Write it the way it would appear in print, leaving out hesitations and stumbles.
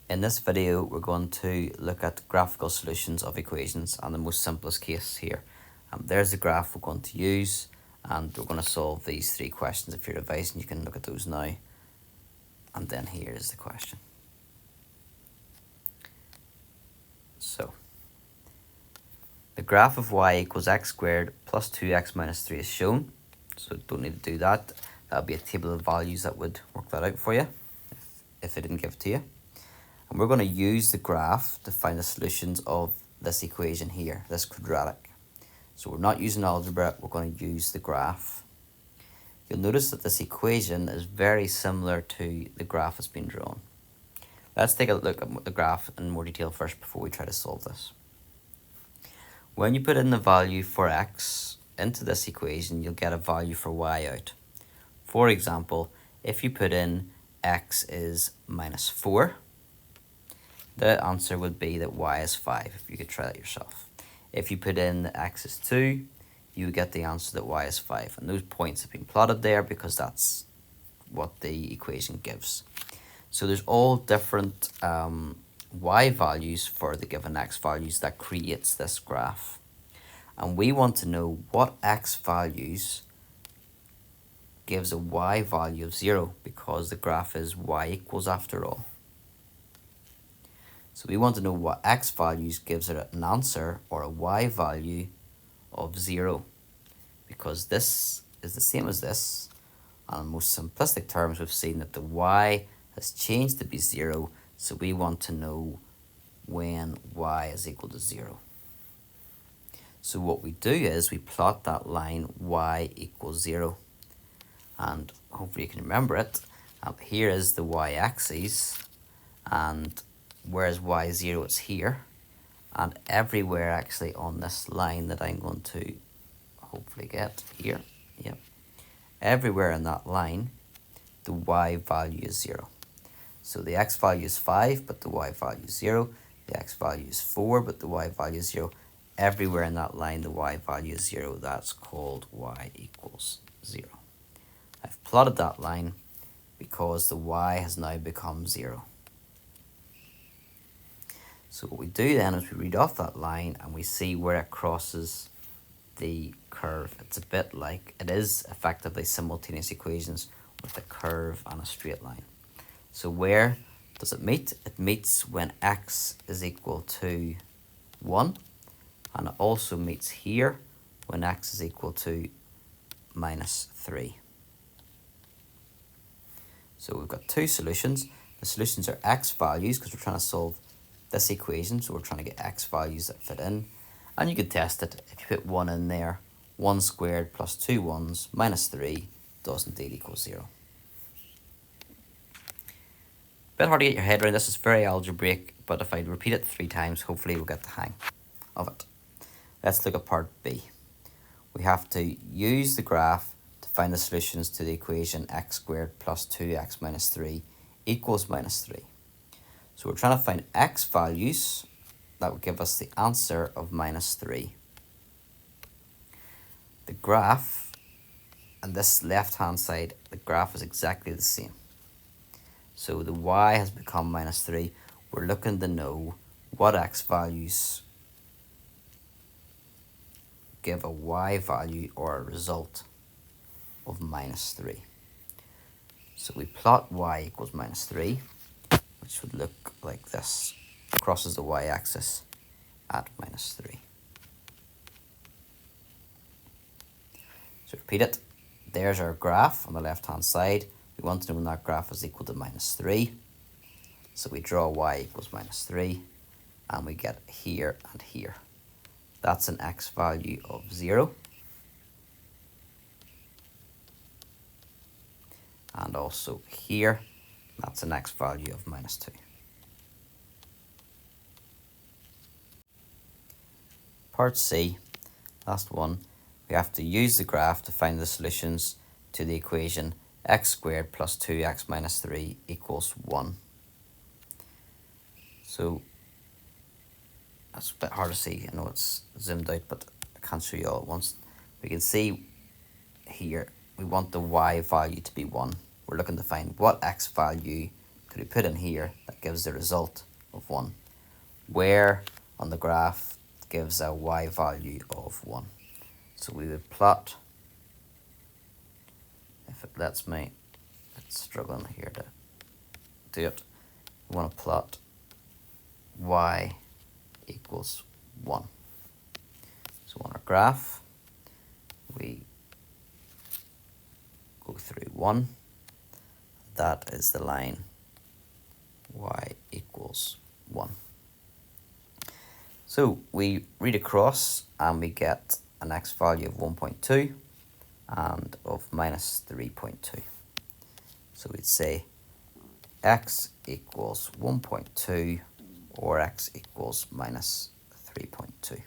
In this video, we're going to look at graphical solutions of equations and the most simplest case here. There's the graph we're going to use, and we're going to solve these three questions. If you're revising, you can look at those now. And then here is the question. So, the graph of y equals x squared plus 2x minus 3 is shown. So don't need to do that. That'll be a table of values that would work that out for you if they didn't give it to you. And we're going to use the graph to find the solutions of this equation here, this quadratic. So we're not using algebra, we're going to use the graph. You'll notice that this equation is very similar to the graph that's been drawn. Let's take a look at the graph in more detail first before we try to solve this. When you put in the value for x into this equation, you'll get a value for y out. For example, if you put in x is minus 4, the answer would be that y is 5, if you could try that yourself. If you put in that x is 2, you get the answer that y is 5. And those points have been plotted there because that's what the equation gives. So there's all different y values for the given x values that creates this graph. And we want to know what x values gives a y value of 0, because the graph is y equals after all. So we want to know what x values gives it an answer or a y value of 0, because this is the same as this. And in most simplistic terms, we've seen that the y has changed to be 0, so we want to know when y is equal to 0. So what we do is we plot that line y equals 0. And hopefully you can remember it. Here is the y-axis, and whereas y0 is here, and everywhere actually on this line that I'm going to hopefully get here, yep, everywhere in that line, the y value is 0. So the x value is 5, but the y value is 0. The x value is 4, but the y value is 0. Everywhere in that line, the y value is 0. That's called y equals 0. I've plotted that line because the y has now become 0. So what we do then is we read off that line and we see where it crosses the curve. It's a bit like, it is effectively simultaneous equations with a curve and a straight line. So where does it meet? It meets when x is equal to 1, and it also meets here when x is equal to minus 3. So we've got two solutions. The solutions are x values, because we're trying to solve this equation, so we're trying to get x values that fit in. And you could test it. If you put 1 in there, 1 squared plus 2 1s minus 3 does indeed equal 0. Bit hard to get your head around this. It's very algebraic, but if I repeat it 3 times, hopefully we'll get the hang of it. Let's look at part B. We have to use the graph to find the solutions to the equation x squared plus 2x minus 3 equals minus 3. So we're trying to find x values that would give us the answer of minus 3. The graph, on this left-hand side, the graph is exactly the same. So the y has become minus 3. We're looking to know what x values give a y value or a result of minus 3. So we plot y equals minus 3, which would look like this. Crosses the y-axis at minus 3. So repeat it. There's our graph on the left-hand side. We want to know when that graph is equal to minus 3. So we draw y equals minus 3, and we get here and here. That's an x value of 0. And also here, that's an x value of minus 2. Part C, last one, we have to use the graph to find the solutions to the equation x squared plus 2x minus 3 equals 1. So that's a bit hard to see. I know it's zoomed out, but I can't show you all at once. We can see here we want the y value to be 1. We're looking to find what x value could we put in here that gives the result of 1? Where on the graph gives a y value of 1? So we would plot, if it lets me, it's struggling here to do it. We want to plot y equals 1. So on our graph, we go through 1. That is the line y equals 1. So we read across and we get an x value of 1.2 and of minus 3.2. So we'd say x equals 1.2 or x equals minus 3.2.